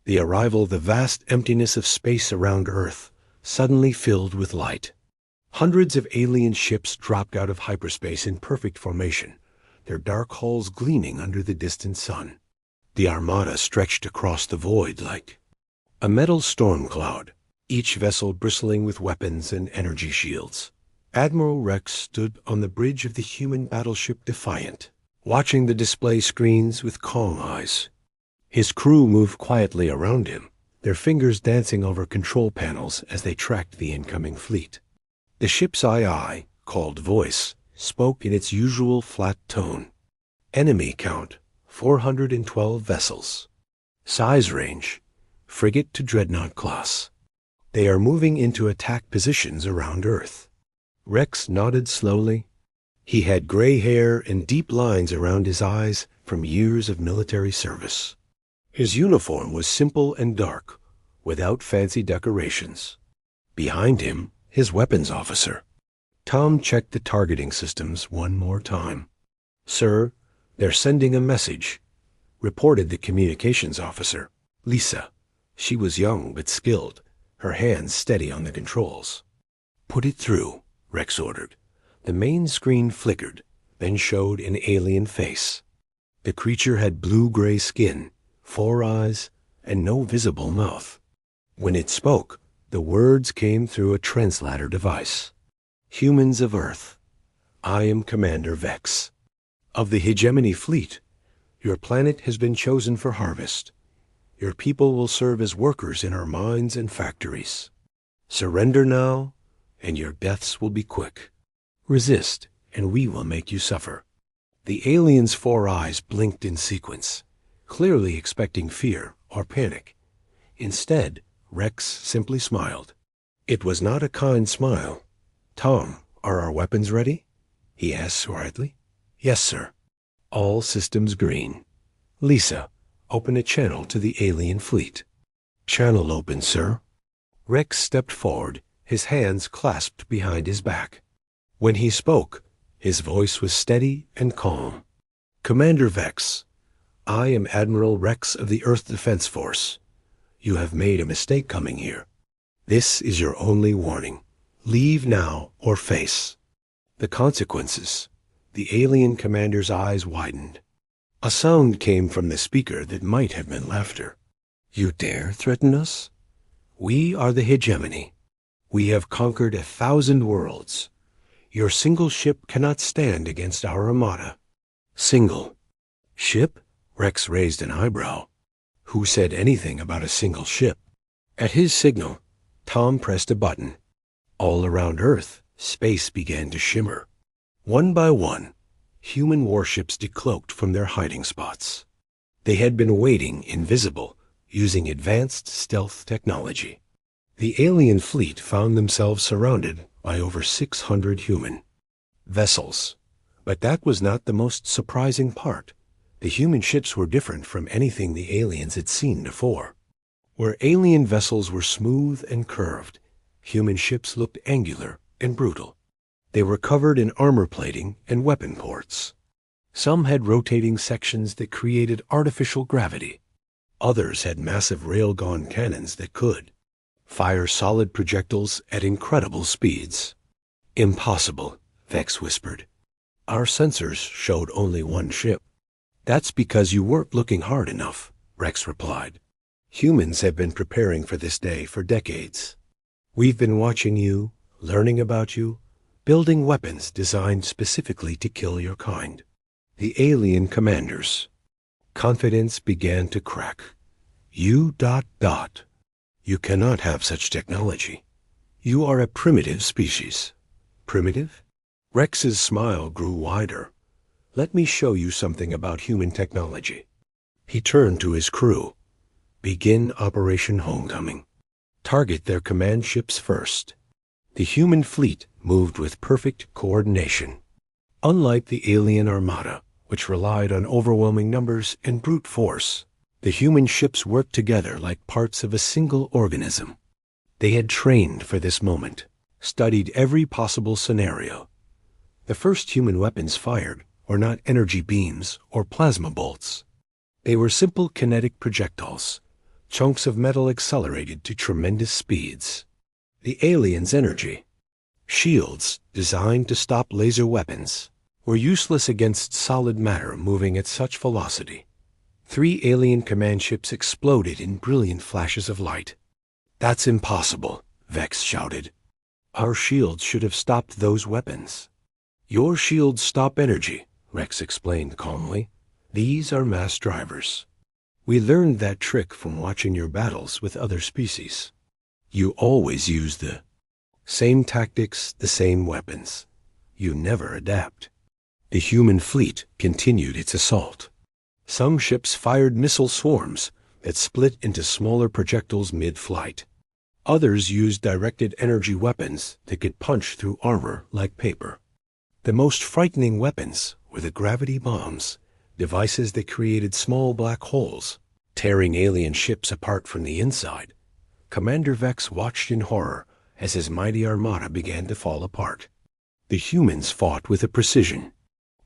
The arrival, the vast emptiness of space around Earth, suddenly filled with light. Hundreds of alien ships dropped out of hyperspace in perfect formation, their dark hulls gleaming under the distant sun. The Armada stretched across the void like a metal storm cloud, each vessel bristling with weapons and energy shields. Admiral Rex stood on the bridge of the human battleship Defiant, watching the display screens with calm eyes. His crew moved quietly around him, their fingers dancing over control panels as they tracked the incoming fleet. The ship's II, called Voice, spoke in its usual flat tone. Enemy count, 412 vessels. Size range, frigate to dreadnought class. They are moving into attack positions around Earth. Rex nodded slowly. He had gray hair and deep lines around his eyes from years of military service. His uniform was simple and dark, without fancy decorations. Behind him, his weapons officer. Tom checked the targeting systems one more time. "Sir, they're sending a message," reported the communications officer, Lisa. She was young but skilled, her hands steady on the controls. "Put it through," Rex ordered. The main screen flickered, then showed an alien face. The creature had blue-gray skin, 4 eyes, and no visible mouth. When it spoke, the words came through a translator device. "Humans of Earth, I am Commander Vex. Of the Hegemony Fleet, your planet has been chosen for harvest. Your people will serve as workers in our mines and factories. Surrender now, and your deaths will be quick. Resist, and we will make you suffer." The alien's 4 eyes blinked in sequence, clearly expecting fear or panic. Instead, Rex simply smiled. It was not a kind smile. "Tom, are our weapons ready?" he asked suavely. "Yes, sir." All systems green. "Lisa, open a channel to the alien fleet." "Channel open, sir." Rex stepped forward, his hands clasped behind his back. When he spoke, his voice was steady and calm. "Commander Vex, I am Admiral Rex of the Earth Defense Force. You have made a mistake coming here. This is your only warning. Leave now or face the consequences." The alien commander's eyes widened. A sound came from the speaker that might have been laughter. "You dare threaten us? We are the Hegemony. We have conquered 1,000 worlds. Your single ship cannot stand against our Armada." "Single ship?" Rex raised an eyebrow. Who said anything about a single ship? At his signal, Tom pressed a button. All around Earth, space began to shimmer. One by one, human warships decloaked from their hiding spots. They had been waiting invisible, using advanced stealth technology. The alien fleet found themselves surrounded by over 600 human vessels. But that was not the most surprising part. The human ships were different from anything the aliens had seen before. Where alien vessels were smooth and curved, human ships looked angular and brutal. They were covered in armor plating and weapon ports. Some had rotating sections that created artificial gravity. Others had massive railgun cannons that could fire solid projectiles at incredible speeds. "Impossible," Vex whispered. "Our sensors showed only one ship." "That's because you weren't looking hard enough," Rex replied. "Humans have been preparing for this day for decades. We've been watching you, learning about you, building weapons designed specifically to kill your kind." The alien commanders' confidence began to crack. You cannot have such technology. You are a primitive species." "Primitive?" Rex's smile grew wider. "Let me show you something about human technology." He turned to his crew. "Begin Operation Homecoming. Target their command ships first." The human fleet moved with perfect coordination. Unlike the alien Armada, which relied on overwhelming numbers and brute force, the human ships worked together like parts of a single organism. They had trained for this moment, studied every possible scenario. The first human weapons fired were not energy beams or plasma bolts. They were simple kinetic projectiles, Chunks of metal accelerated to tremendous speeds. The aliens' energy, shields designed to stop laser weapons, were useless against solid matter moving at such velocity. 3 alien command ships exploded in brilliant flashes of light. "That's impossible," Vex shouted. "Our shields should have stopped those weapons." "Your shields stop energy," Rex explained calmly. "These are mass drivers. We learned that trick from watching your battles with other species. You always use the same tactics, the same weapons. You never adapt." The human fleet continued its assault. Some ships fired missile swarms that split into smaller projectiles mid-flight. Others used directed energy weapons that could punch through armor like paper. The most frightening weapons were the gravity bombs, devices that created small black holes, tearing alien ships apart from the inside. Commander Vex watched in horror as his mighty armada began to fall apart. The humans fought with a precision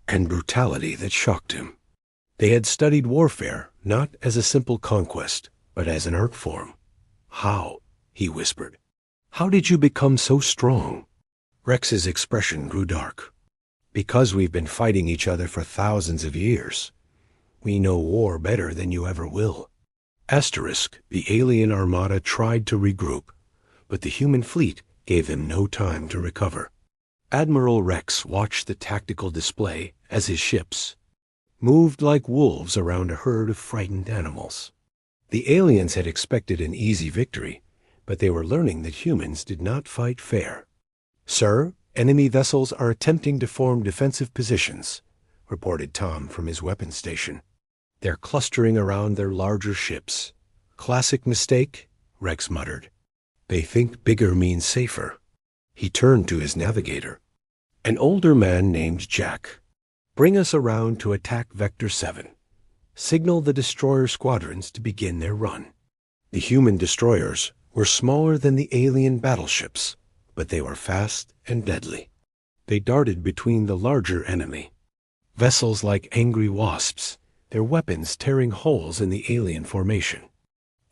and brutality that shocked him. They had studied warfare not as a simple conquest, but as an art form. "How?" he whispered. "How did you become so strong?" Rex's expression grew dark. "Because we've been fighting each other for thousands of years. We know war better than you ever will." The alien armada tried to regroup, but the human fleet gave them no time to recover. Admiral Rex watched the tactical display as his ships moved like wolves around a herd of frightened animals. The aliens had expected an easy victory, but they were learning that humans did not fight fair. "Sir, enemy vessels are attempting to form defensive positions," reported Tom from his weapons station. "They're clustering around their larger ships." "Classic mistake," Rex muttered. "They think bigger means safer." He turned to his navigator, an older man named Jack. "Bring us around to attack Vector 7. Signal the destroyer squadrons to begin their run." The human destroyers were smaller than the alien battleships, but they were fast and deadly. They darted between the larger enemy vessels like angry wasps, their weapons tearing holes in the alien formation.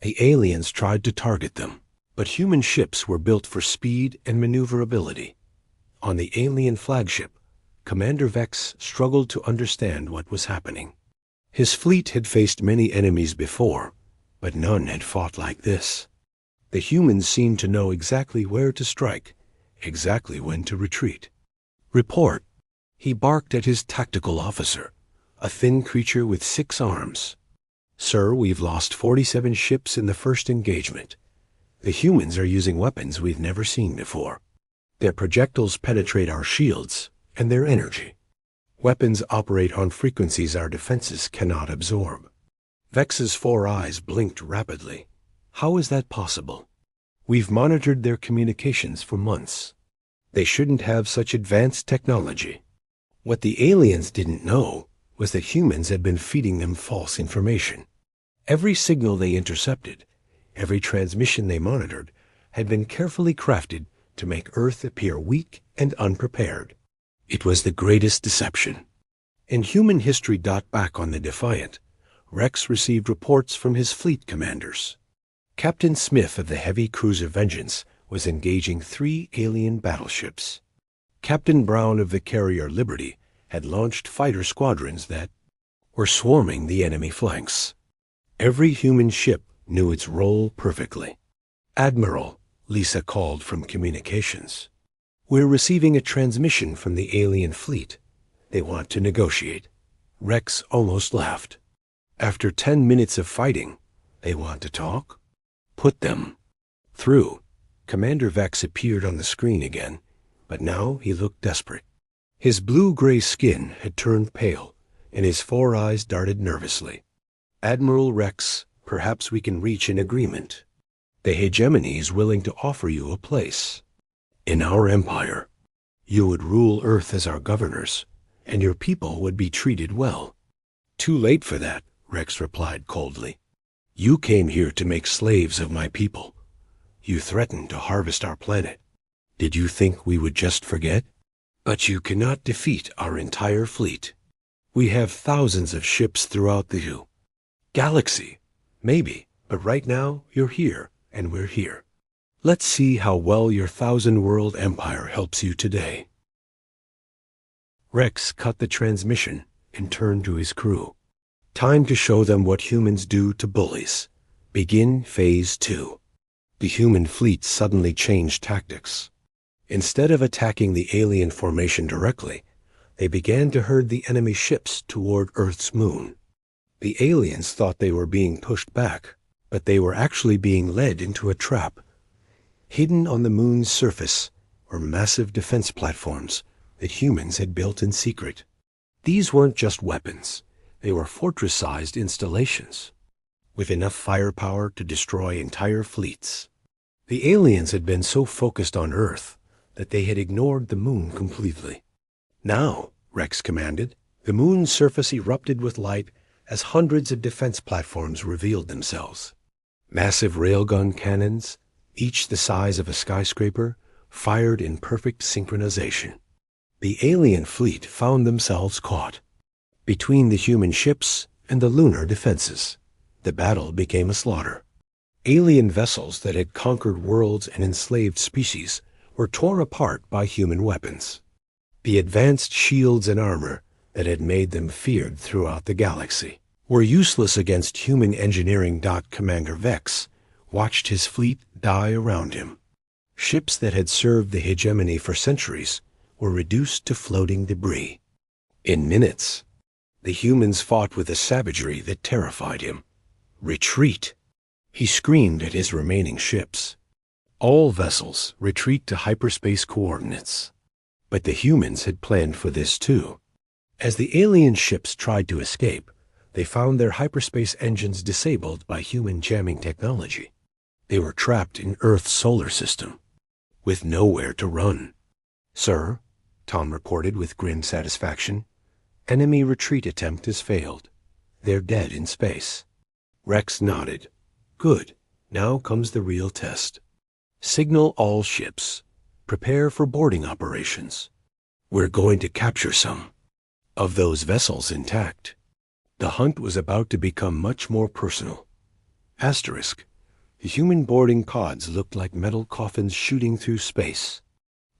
The aliens tried to target them, but human ships were built for speed and maneuverability. On the alien flagship, Commander Vex struggled to understand what was happening. His fleet had faced many enemies before, but none had fought like this. The humans seemed to know exactly where to strike, exactly when to retreat. "Report." He barked at his tactical officer, a thin creature with 6 arms. "Sir, we've lost 47 ships in the first engagement. The humans are using weapons we've never seen before. Their projectiles penetrate our shields and their energy. Weapons operate on frequencies our defenses cannot absorb." Vex's 4 eyes blinked rapidly. "How is that possible?" "We've monitored their communications for months. They shouldn't have such advanced technology." What the aliens didn't know was that humans had been feeding them false information. Every signal they intercepted, every transmission they monitored, had been carefully crafted to make Earth appear weak and unprepared. It was the greatest deception. In human history. Back on the Defiant, Rex received reports from his fleet commanders. Captain Smith of the heavy cruiser Vengeance was engaging 3 alien battleships. Captain Brown of the carrier Liberty had launched fighter squadrons that were swarming the enemy flanks. Every human ship knew its role perfectly. "Admiral," Lisa called from communications. "We're receiving a transmission from the alien fleet. They want to negotiate." Rex almost laughed. "After 10 minutes of fighting, they want to talk? Put them through." Commander Vex appeared on the screen again, but now he looked desperate. His blue-gray skin had turned pale, and his 4 eyes darted nervously. "Admiral Rex, perhaps we can reach an agreement. The hegemony is willing to offer you a place in our empire. You would rule Earth as our governors, and your people would be treated well." "Too late for that," Rex replied coldly. "You came here to make slaves of my people. You threatened to harvest our planet. Did you think we would just forget? But you cannot defeat our entire fleet. We have thousands of ships throughout the galaxy. Maybe, But right now, you're here, and we're here. Let's see how well your 1,000-world empire helps you today. Rex cut the transmission and turned to his crew. Time to show them what humans do to bullies. Begin Phase 2. The human fleet suddenly changed tactics. Instead of attacking the alien formation directly, they began to herd the enemy ships toward Earth's moon. The aliens thought they were being pushed back, but they were actually being led into a trap. Hidden on the moon's surface were massive defense platforms that humans had built in secret. These weren't just weapons. They were fortress-sized installations, with enough firepower to destroy entire fleets. The aliens had been so focused on Earth that they had ignored the moon completely. Now, Rex commanded, the moon's surface erupted with light as hundreds of defense platforms revealed themselves. Massive railgun cannons, each the size of a skyscraper, fired in perfect synchronization. The alien fleet found themselves caught between the human ships and the lunar defenses. The battle became a slaughter. Alien vessels that had conquered worlds and enslaved species were torn apart by human weapons. The advanced shields and armor that had made them feared throughout the galaxy were useless against human engineering. Commander Vex watched his fleet die around him. Ships that had served the hegemony for centuries were reduced to floating debris. In minutes, the humans fought with a savagery that terrified him. Retreat! He screamed at his remaining ships. All vessels retreat to hyperspace coordinates. But the humans had planned for this too. As the alien ships tried to escape, they found their hyperspace engines disabled by human jamming technology. They were trapped in Earth's solar system, with nowhere to run. "Sir," Tom reported with grim satisfaction, "enemy retreat attempt has failed. They're dead in space." Rex nodded. "Good. Now comes the real test. Signal all ships. Prepare for boarding operations. We're going to capture some of those vessels intact." The hunt was about to become much more personal. Asterisk. The human boarding pods looked like metal coffins shooting through space.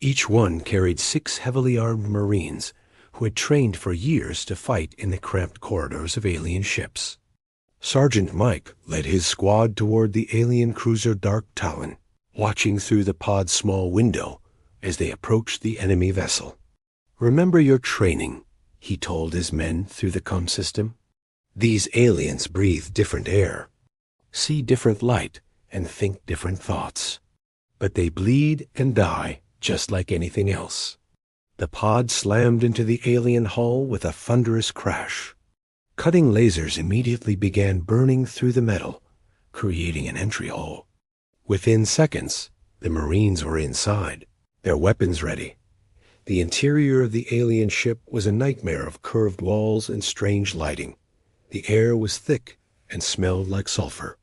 Each one carried 6 heavily armed Marines who had trained for years to fight in the cramped corridors of alien ships. Sergeant Mike led his squad toward the alien cruiser Dark Talon, watching through the pod's small window as they approached the enemy vessel. "Remember your training," he told his men through the comm system. "These aliens breathe different air, see different light, and think different thoughts. But they bleed and die just like anything else." The pod slammed into the alien hull with a thunderous crash. Cutting lasers immediately began burning through the metal, creating an entry hole. Within seconds, the Marines were inside, their weapons ready. The interior of the alien ship was a nightmare of curved walls and strange lighting. The air was thick and smelled like sulfur.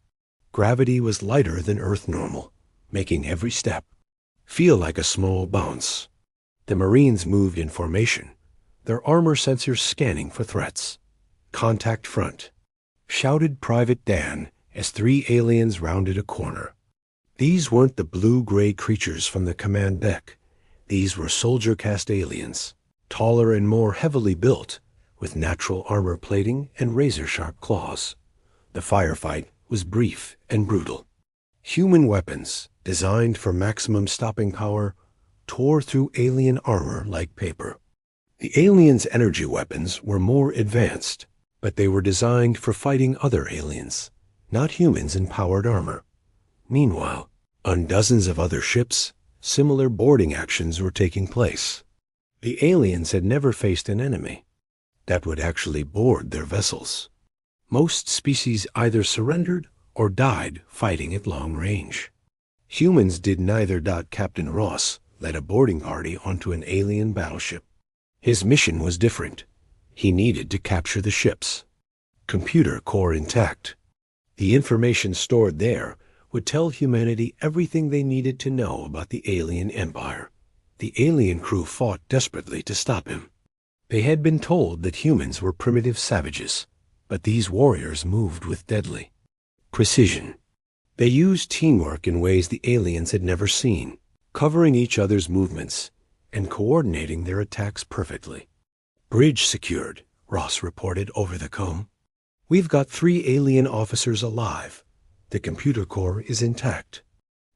Gravity was lighter than Earth normal, making every step feel like a small bounce. The Marines moved in formation, their armor sensors scanning for threats. "Contact front," shouted Private Dan as 3 aliens rounded a corner. These weren't the blue-gray creatures from the command deck. These were soldier-cast aliens, taller and more heavily built, with natural armor plating and razor-sharp claws. The firefight was brief and brutal. Human weapons, designed for maximum stopping power, tore through alien armor like paper. The aliens' energy weapons were more advanced, but they were designed for fighting other aliens, not humans in powered armor. Meanwhile, on dozens of other ships, similar boarding actions were taking place. The aliens had never faced an enemy that would actually board their vessels. Most species either surrendered or died fighting at long range. Humans did neither. Captain Ross led a boarding party onto an alien battleship. His mission was different. He needed to capture the ships. Computer core intact. The information stored there would tell humanity everything they needed to know about the alien empire. The alien crew fought desperately to stop him. They had been told that humans were primitive savages, but these warriors moved with deadly precision. They used teamwork in ways the aliens had never seen, covering each other's movements and coordinating their attacks perfectly. "Bridge secured," Ross reported over the comm. "We've got 3 alien officers alive. The computer core is intact."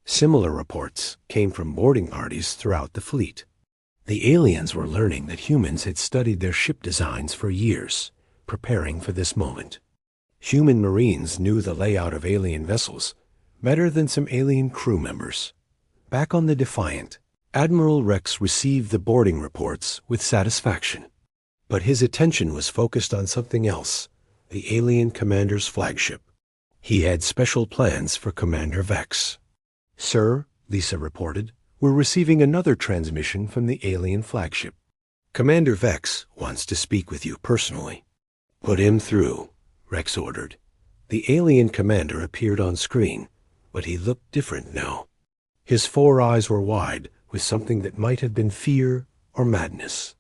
Similar reports came from boarding parties throughout the fleet. The aliens were learning that humans had studied their ship designs for years, preparing for this moment. Human Marines knew the layout of alien vessels better than some alien crew members. Back on the Defiant, Admiral Rex received the boarding reports with satisfaction. But his attention was focused on something else, the alien commander's flagship. He had special plans for Commander Vex. "Sir," Lisa reported, "we're receiving another transmission from the alien flagship. Commander Vex wants to speak with you personally." "Put him through," Rex ordered. The alien commander appeared on screen, but he looked different now. His 4 eyes were wide with something that might have been fear or madness.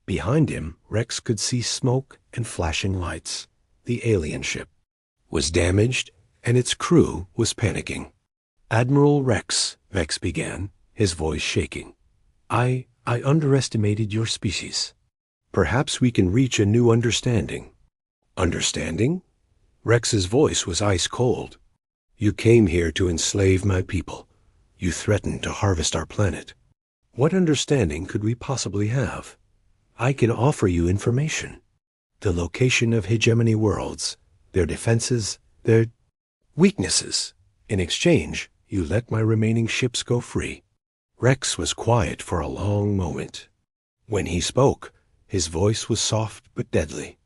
Behind him, Rex could see smoke and flashing lights. The alien ship was damaged, and its crew was panicking. "Admiral Rex," Vex began, his voice shaking. I underestimated your species. Perhaps we can reach a new understanding." "Understanding?" Rex's voice was ice cold. "You came here to enslave my people. You threatened to harvest our planet. What understanding could we possibly have? I can offer you information. The location of hegemony worlds, their defenses, their weaknesses. In exchange, you let my remaining ships go free." Rex was quiet for a long moment. When he spoke, his voice was soft but deadly.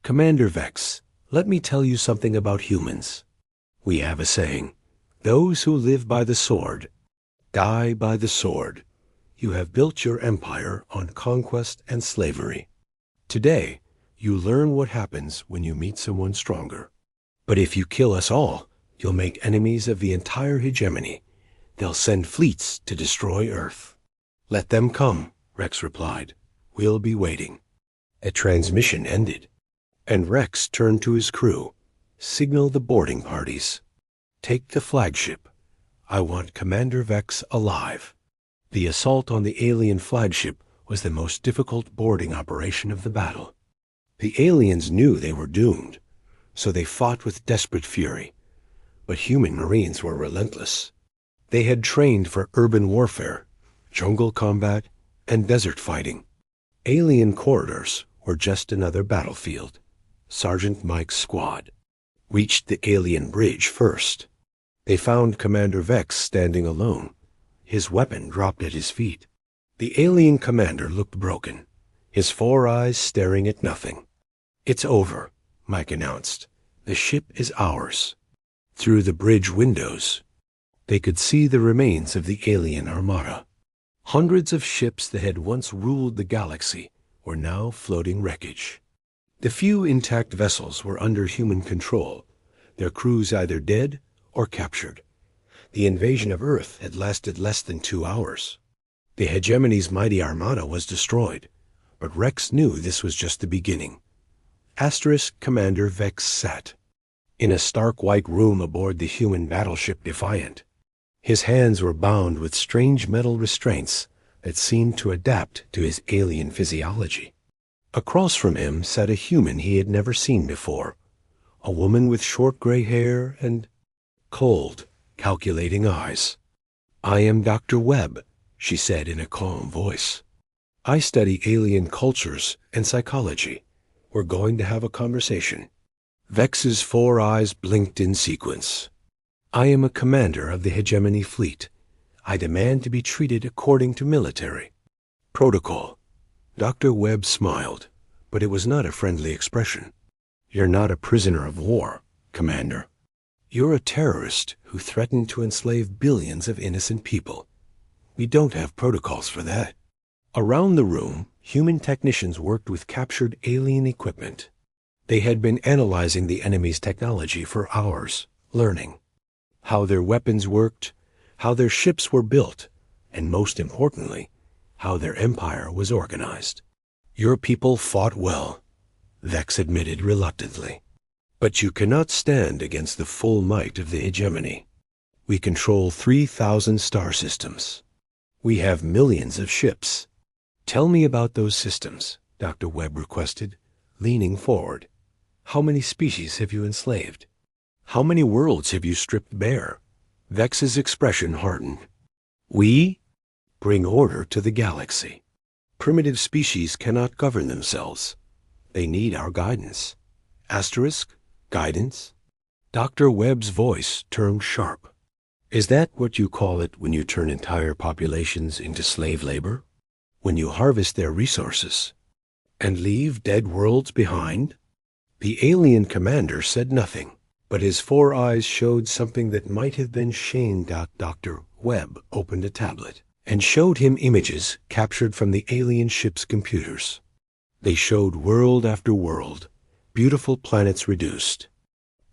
"Commander Vex, let me tell you something about humans. We have a saying, 'Those who live by the sword die by the sword.' You have built your empire on conquest and slavery. Today, you learn what happens when you meet someone stronger. But if you kill us all, you'll make enemies of the entire hegemony. They'll send fleets to destroy Earth." "Let them come," Rex replied. "We'll be waiting." A transmission ended, and Rex turned to his crew. "Signal the boarding parties. Take the flagship. I want Commander Vex alive." The assault on the alien flagship was the most difficult boarding operation of the battle. The aliens knew they were doomed, so they fought with desperate fury. But human Marines were relentless. They had trained for urban warfare, jungle combat, and desert fighting. Alien corridors were just another battlefield. Sergeant Mike's squad reached the alien bridge first. They found Commander Vex standing alone, his weapon dropped at his feet. The alien commander looked broken, his 4 eyes staring at nothing. "It's over," Mike announced. "The ship is ours." Through the bridge windows, they could see the remains of the alien Armada. Hundreds of ships that had once ruled the galaxy were now floating wreckage. The few intact vessels were under human control, their crews either dead or captured. The invasion of Earth had lasted less than 2 hours. The hegemony's mighty Armada was destroyed, but Rex knew this was just the beginning. Commander Vex sat in a stark white room aboard the human battleship Defiant. His hands were bound with strange metal restraints that seemed to adapt to his alien physiology. Across from him sat a human he had never seen before, a woman with short gray hair and cold, calculating eyes. "I am Dr. Webb," she said in a calm voice. "I study alien cultures and psychology. We're going to have a conversation." Vex's 4 eyes blinked in sequence. "I am a commander of the hegemony fleet. I demand to be treated according to military protocol." Dr. Webb smiled, but it was not a friendly expression. "You're not a prisoner of war, Commander. You're a terrorist who threatened to enslave billions of innocent people. We don't have protocols for that." Around the room, human technicians worked with captured alien equipment. They had been analyzing the enemy's technology for hours, learning how their weapons worked, how their ships were built, and most importantly, how their empire was organized. "Your people fought well," Vex admitted reluctantly. But you cannot stand against the full might of the hegemony. We control 3,000 star systems. We have millions of ships. Tell me about those systems, Dr. Webb requested, leaning forward. How many species have you enslaved? How many worlds have you stripped bare? Vex's expression hardened. We bring order to the galaxy. Primitive species cannot govern themselves. They need our guidance. Asterisk, guidance? Dr. Webb's voice turned sharp. Is that what you call it when you turn entire populations into slave labor? When you harvest their resources and leave dead worlds behind? The alien commander said nothing, but his 4 eyes showed something that might have been shame. Dr. Webb opened a tablet and showed him images captured from the alien ship's computers. They showed world after world, beautiful planets reduced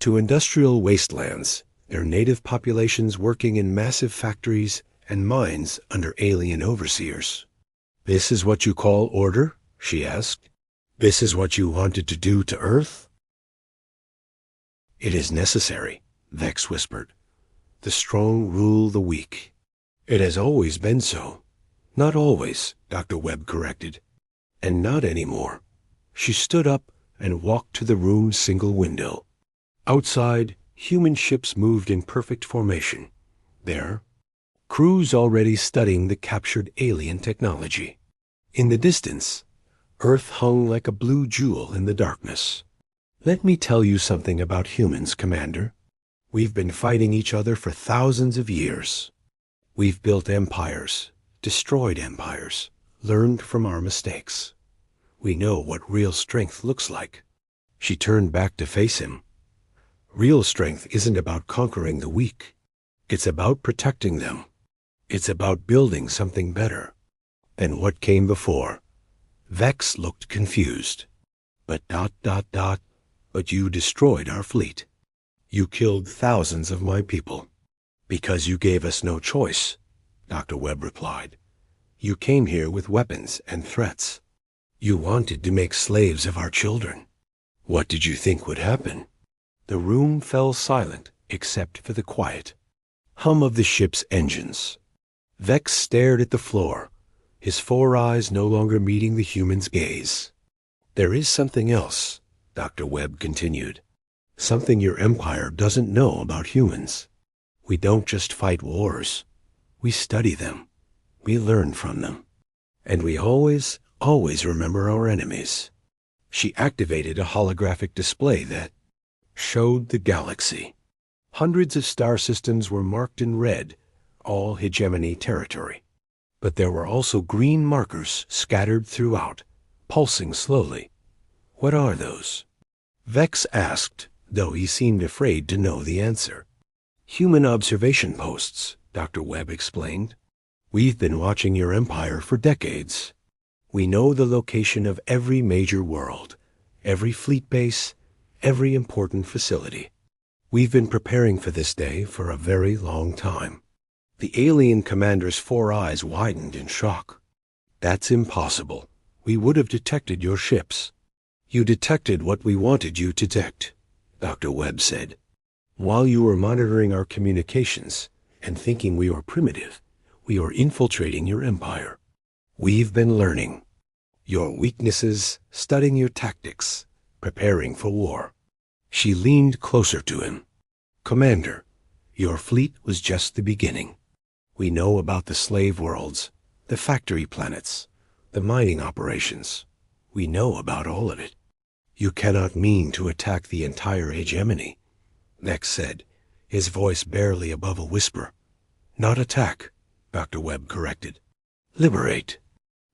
to industrial wastelands, their native populations working in massive factories and mines under alien overseers. This is what you call order? She asked. This is what you wanted to do to Earth? It is necessary, Vex whispered. The strong rule the weak. It has always been so. Not always, Dr. Webb corrected. And not anymore. She stood up and walked to the room's single window. Outside, human ships moved in perfect formation. There, crews already studying the captured alien technology. In the distance, Earth hung like a blue jewel in the darkness. Let me tell you something about humans, Commander. We've been fighting each other for thousands of years. We've built empires, destroyed empires, learned from our mistakes. We know what real strength looks like. She turned back to face him. Real strength isn't about conquering the weak. It's about protecting them. It's about building something better than what came before. Vex looked confused. But but you destroyed our fleet. You killed thousands of my people. Because you gave us no choice, Dr. Webb replied. You came here with weapons and threats. You wanted to make slaves of our children. What did you think would happen? The room fell silent except for the quiet hum of the ship's engines. Vex stared at the floor, his 4 eyes no longer meeting the human's gaze. There is something else, Dr. Webb continued. Something your empire doesn't know about humans. We don't just fight wars. We study them. We learn from them. And we always remember our enemies. She activated a holographic display that showed the galaxy. Hundreds of star systems were marked in red, all hegemony territory. But there were also green markers scattered throughout, pulsing slowly. What are those? Vex asked, though he seemed afraid to know the answer. Human observation posts, Dr. Webb explained. We've been watching your empire for decades. We know the location of every major world, every fleet base, every important facility. We've been preparing for this day for a very long time. The alien commander's 4 eyes widened in shock. That's impossible. We would have detected your ships. You detected what we wanted you to detect, Dr. Webb said. While you were monitoring our communications and thinking we were primitive, we were infiltrating your empire. We've been learning your weaknesses, studying your tactics, preparing for war. She leaned closer to him. Commander, your fleet was just the beginning. We know about the slave worlds, the factory planets, the mining operations. We know about all of it. You cannot mean to attack the entire hegemony, Vex said, his voice barely above a whisper. Not attack, Dr. Webb corrected. Liberate.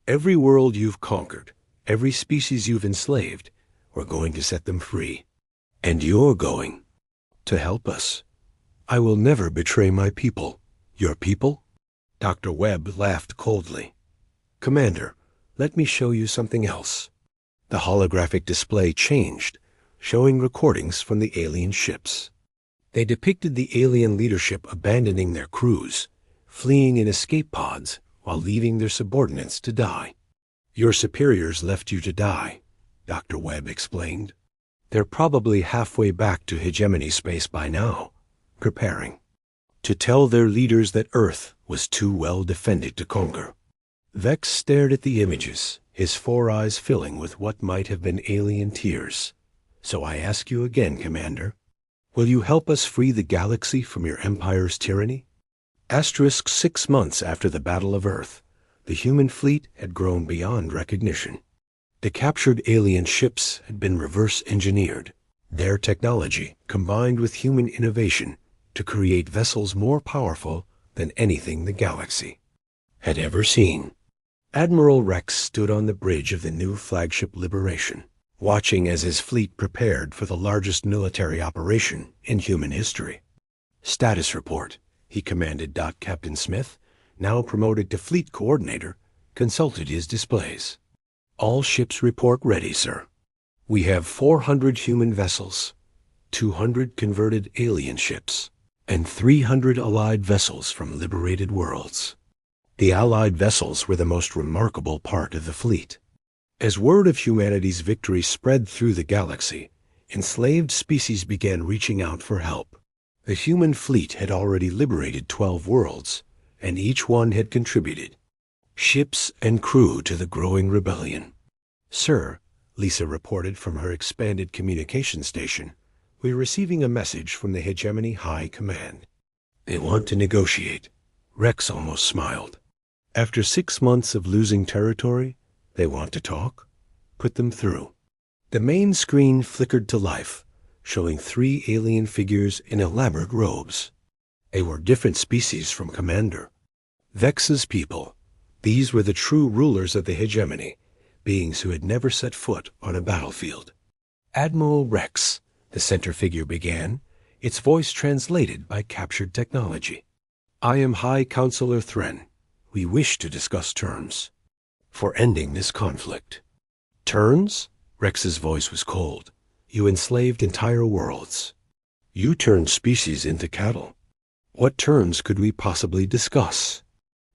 Every world you've conquered, every species you've enslaved, we're going to set them free. And you're going to help us. I will never betray my people. Your people? Dr. Webb laughed coldly. Commander, let me show you something else. The holographic display changed, showing recordings from the alien ships. They depicted the alien leadership abandoning their crews, fleeing in escape pods while leaving their subordinates to die. Your superiors left you to die, Dr. Webb explained. They're probably halfway back to hegemony space by now, preparing to tell their leaders that Earth was too well defended to conquer. Vex stared at the images, his four eyes filling with what might have been alien tears. So I ask you again, Commander, will you help us free the galaxy from your Empire's tyranny? 6 months after the Battle of Earth, the human fleet had grown beyond recognition. The captured alien ships had been reverse engineered, their technology combined with human innovation to create vessels more powerful than anything the galaxy had ever seen. Admiral Rex stood on the bridge of the new flagship Liberation, watching as his fleet prepared for the largest military operation in human history. Status report, he commanded. Captain Smith, now promoted to fleet coordinator, consulted his displays. All ships report ready, sir. We have 400 human vessels, 200 converted alien ships, and 300 allied vessels from liberated worlds. The allied vessels were the most remarkable part of the fleet. As word of humanity's victory spread through the galaxy, enslaved species began reaching out for help. The human fleet had already liberated 12 worlds, and each one had contributed ships and crew to the growing rebellion. Sir, Lisa reported from her expanded communication station, we're receiving a message from the Hegemony High Command. They want to negotiate. Rex almost smiled. After 6 months of losing territory, they want to talk? Put them through. The main screen flickered to life, showing 3 alien figures in elaborate robes. They were different species from Commander. Vex's people. These were the true rulers of the hegemony, beings who had never set foot on a battlefield. Admiral Rex, the center figure began, its voice translated by captured technology. I am High Counselor Thren. We wish to discuss terms for ending this conflict. Terms? Rex's voice was cold. You enslaved entire worlds. You turned species into cattle. What terms could we possibly discuss?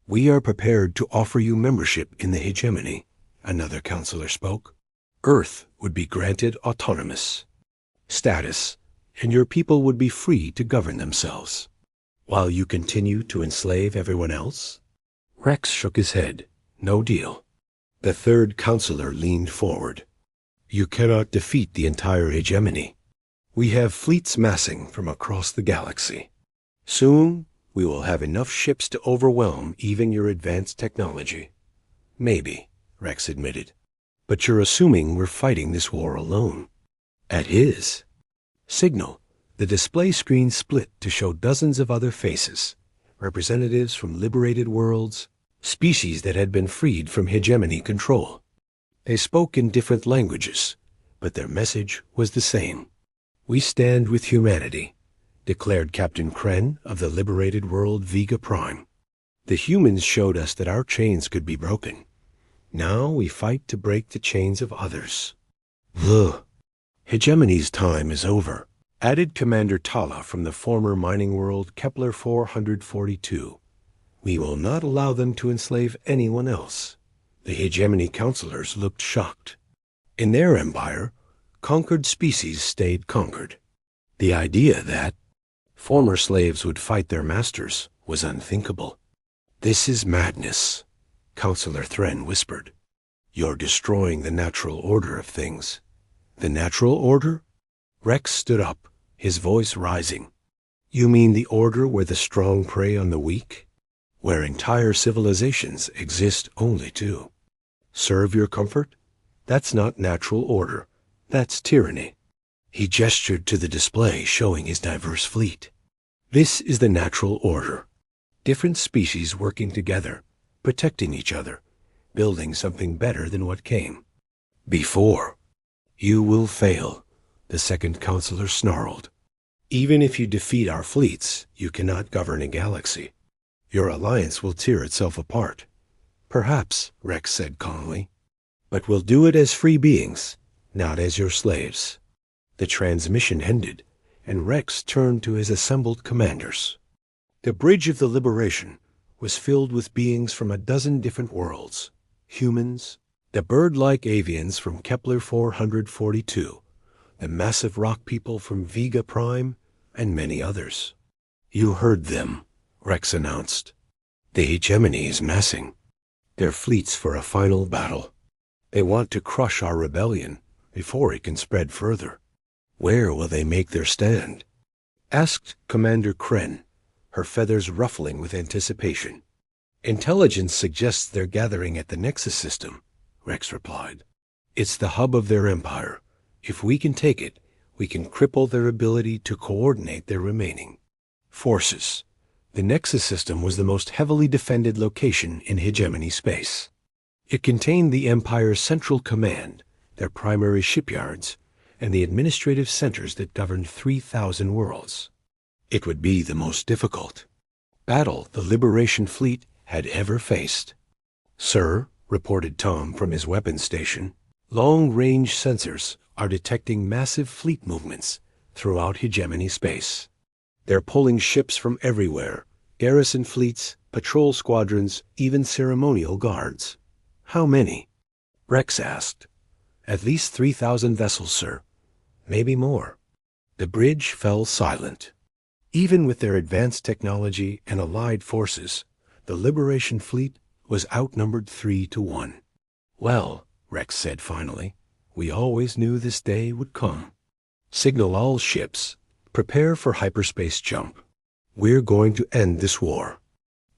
We are prepared to offer you membership in the hegemony, another counselor spoke. Earth would be granted autonomous status, and your people would be free to govern themselves, while you continue to enslave everyone else. Rex shook his head. No deal. The third counselor leaned forward. You cannot defeat the entire hegemony. We have fleets massing from across the galaxy. Soon, we will have enough ships to overwhelm even your advanced technology. Maybe, Rex admitted. But you're assuming we're fighting this war alone. At his signal, the display screen split to show dozens of other faces, representatives from liberated worlds, species that had been freed from hegemony control. They spoke in different languages, but their message was the same. We stand with humanity, declared Captain Kren of the liberated world Vega Prime. The humans showed us that our chains could be broken. Now we fight to break the chains of others. The hegemony's time is over, added Commander Tala from the former mining world Kepler 442. We will not allow them to enslave anyone else. The hegemony counselors looked shocked. In their empire, conquered species stayed conquered. The idea that former slaves would fight their masters was unthinkable. This is madness, Counselor Thren whispered. You're destroying the natural order of things. The natural order? Rex stood up, his voice rising. You mean the order where the strong prey on the weak? Where entire civilizations exist only to serve your comfort? That's not natural order. That's tyranny. He gestured to the display showing his diverse fleet. This is the natural order. Different species working together, protecting each other, building something better than what came before. You will fail, the second counselor snarled. Even if you defeat our fleets, you cannot govern a galaxy. Your alliance will tear itself apart. Perhaps, Rex said calmly, but we'll do it as free beings, not as your slaves. The transmission ended, and Rex turned to his assembled commanders. The bridge of the Liberation was filled with beings from a dozen different worlds. Humans, the bird-like avians from Kepler 442, the massive rock people from Vega Prime, and many others. "You heard them," Rex announced. "The hegemony is massing their fleets for a final battle. They want to crush our rebellion before it can spread further." "Where will they make their stand?" asked Commander Kren, her feathers ruffling with anticipation. "Intelligence suggests they're gathering at the Nexus system," Rex replied. "It's the hub of their empire. If we can take it, we can cripple their ability to coordinate their remaining forces." The Nexus system was the most heavily defended location in hegemony space. It contained the Empire's central command, their primary shipyards, and the administrative centers that governed 3,000 worlds. It would be the most difficult battle the Liberation Fleet had ever faced. "Sir," reported Tom from his weapons station, "long-range sensors are detecting massive fleet movements throughout hegemony space. They're pulling ships from everywhere, garrison fleets, patrol squadrons, even ceremonial guards." "How many?" Rex asked. "At least 3,000 vessels, sir. Maybe more." The bridge fell silent. Even with their advanced technology and allied forces, the Liberation Fleet was outnumbered 3-1. "Well," Rex said finally, "we always knew this day would come. Signal all ships. Prepare for hyperspace jump. We're going to end this war,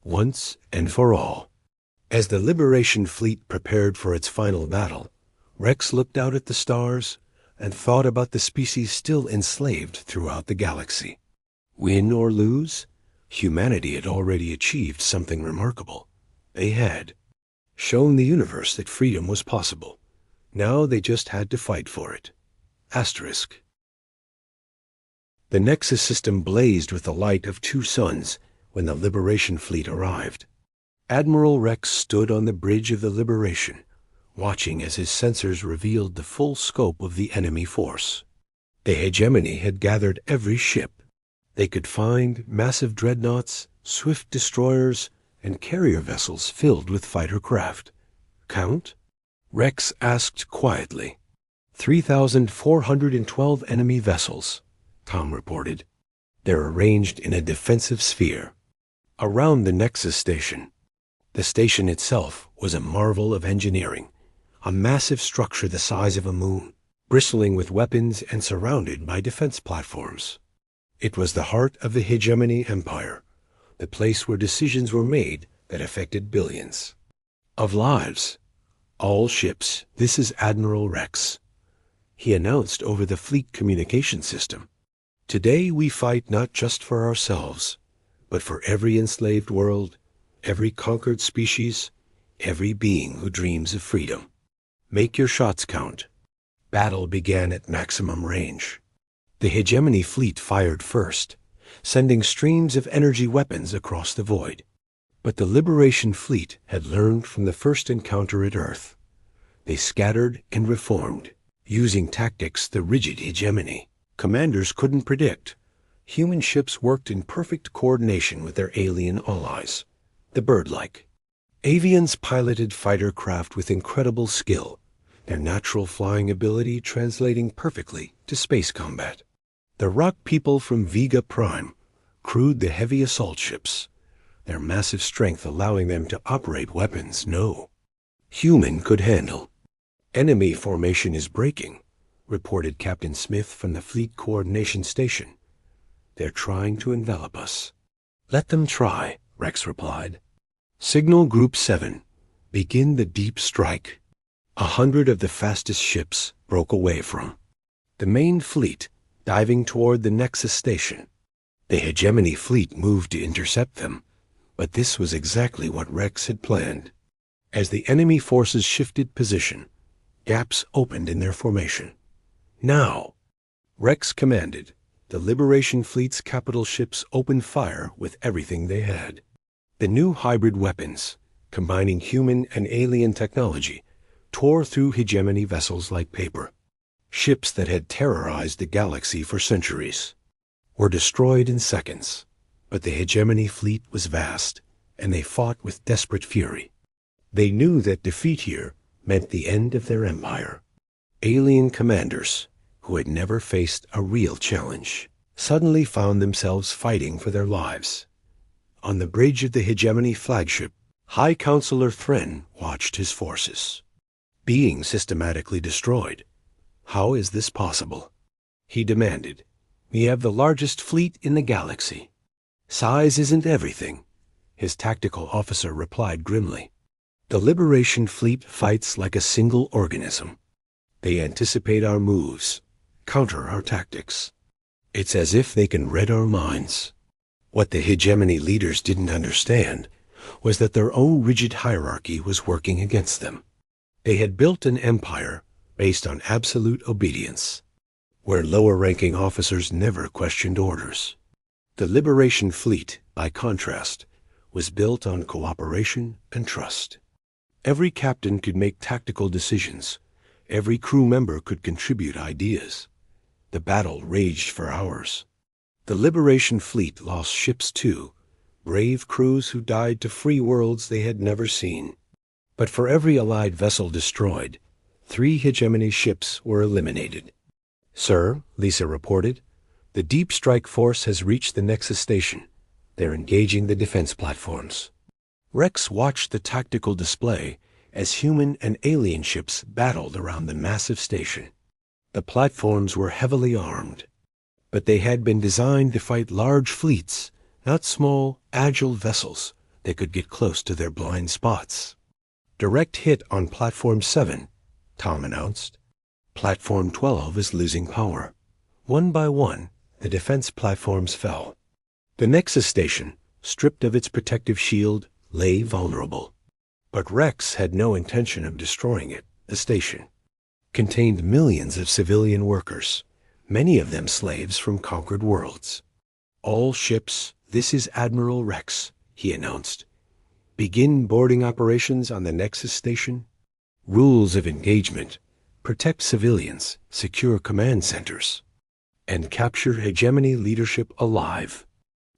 once and for all." As the Liberation Fleet prepared for its final battle, Rex looked out at the stars and thought about the species still enslaved throughout the galaxy. Win or lose, humanity had already achieved something remarkable. They had shown the universe that freedom was possible. Now they just had to fight for it. Asterisk. The Nexus system blazed with the light of 2 suns when the Liberation Fleet arrived. Admiral Rex stood on the bridge of the Liberation, watching as his sensors revealed the full scope of the enemy force. The hegemony had gathered every ship. They could find massive dreadnoughts, swift destroyers, and carrier vessels filled with fighter craft. "Count?" Rex asked quietly. 3,412 enemy vessels, Tom reported. "They're arranged in a defensive sphere around the Nexus station." The station itself was a marvel of engineering, a massive structure the size of a moon, bristling with weapons and surrounded by defense platforms. It was the heart of the hegemony empire, the place where decisions were made that affected billions of lives. "All ships, this is Admiral Rex," he announced over the fleet communication system. "Today we fight not just for ourselves, but for every enslaved world, every conquered species, every being who dreams of freedom. Make your shots count." Battle began at maximum range. The hegemony fleet fired first, sending streams of energy weapons across the void. But the Liberation Fleet had learned from the first encounter at Earth. They scattered and reformed, using tactics the rigid hegemony commanders couldn't predict. Human ships worked in perfect coordination with their alien allies. The bird-like avians piloted fighter craft with incredible skill, their natural flying ability translating perfectly to space combat. The rock people from Vega Prime crewed the heavy assault ships, their massive strength allowing them to operate weapons no human could handle. "Enemy formation is breaking," reported Captain Smith from the Fleet Coordination Station. "They're trying to envelop us." "Let them try," Rex replied. "Signal Group 7. Begin the deep strike." 100 of the fastest ships broke away from the main fleet, diving toward the Nexus station. The hegemony fleet moved to intercept them, but this was exactly what Rex had planned. As the enemy forces shifted position, gaps opened in their formation. "Now!" Rex commanded. The Liberation Fleet's capital ships opened fire with everything they had. The new hybrid weapons, combining human and alien technology, tore through hegemony vessels like paper. Ships that had terrorized the galaxy for centuries were destroyed in seconds. But the hegemony fleet was vast, and they fought with desperate fury. They knew that defeat here meant the end of their empire. Alien commanders, who had never faced a real challenge, suddenly found themselves fighting for their lives. On the bridge of the hegemony flagship, High Counselor Thren watched his forces being systematically destroyed. How is this possible? He demanded. We have the largest fleet in the galaxy. Size isn't everything, his tactical officer replied grimly. The Liberation Fleet fights like a single organism. They anticipate our moves, counter our tactics. It's as if they can read our minds. What the hegemony leaders didn't understand was that their own rigid hierarchy was working against them. They had built an empire based on absolute obedience, where lower-ranking officers never questioned orders. The Liberation Fleet, by contrast, was built on cooperation and trust. Every captain could make tactical decisions. Every crew member could contribute ideas. The battle raged for hours. The Liberation Fleet lost ships too, brave crews who died to free worlds they had never seen. But for every Allied vessel destroyed, 3 hegemony ships were eliminated. Sir, Lisa reported, the Deep Strike Force has reached the Nexus station. They're engaging the defense platforms. Rex watched the tactical display as human and alien ships battled around the massive station. The platforms were heavily armed, but they had been designed to fight large fleets, not small, agile vessels that could get close to their blind spots. Direct hit on Platform 7, Tom announced. Platform 12 is losing power. One by one, the defense platforms fell. The Nexus station, stripped of its protective shield, lay vulnerable. But Rex had no intention of destroying it. The station contained millions of civilian workers, many of them slaves from conquered worlds. All ships, this is Admiral Rex, he announced. Begin boarding operations on the Nexus station. Rules of engagement: protect civilians, secure command centers, and capture hegemony leadership alive.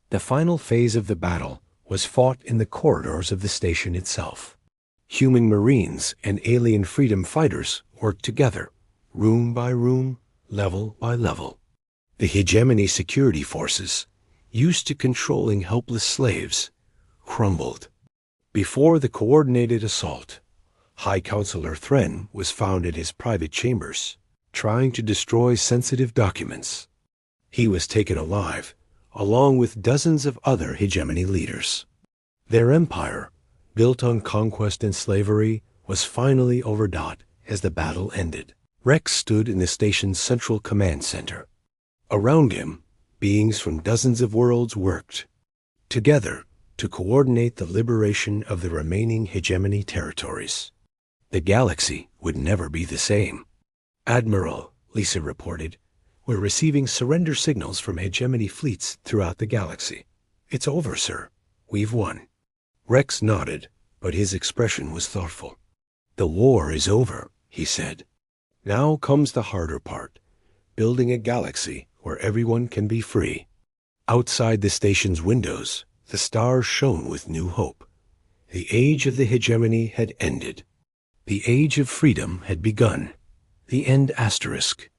The final phase of the battle was fought in the corridors of the station itself. Human Marines and alien freedom fighters worked together, room by room, level by level. The hegemony security forces, used to controlling helpless slaves, crumbled. Before the coordinated assault, High Counselor Thren was found in his private chambers, trying to destroy sensitive documents. He was taken alive, along with dozens of other hegemony leaders. Their empire, built on conquest and slavery, was finally overdone as the battle ended. Rex stood in the station's central command center. Around him, beings from dozens of worlds worked together to coordinate the liberation of the remaining hegemony territories. The galaxy would never be the same. Admiral, Lisa reported, we're receiving surrender signals from hegemony fleets throughout the galaxy. It's over, sir. We've won. Rex nodded, but his expression was thoughtful. The war is over, he said. Now comes the harder part, building a galaxy where everyone can be free. Outside the station's windows, the stars shone with new hope. The age of the hegemony had ended. The age of freedom had begun. The end asterisk.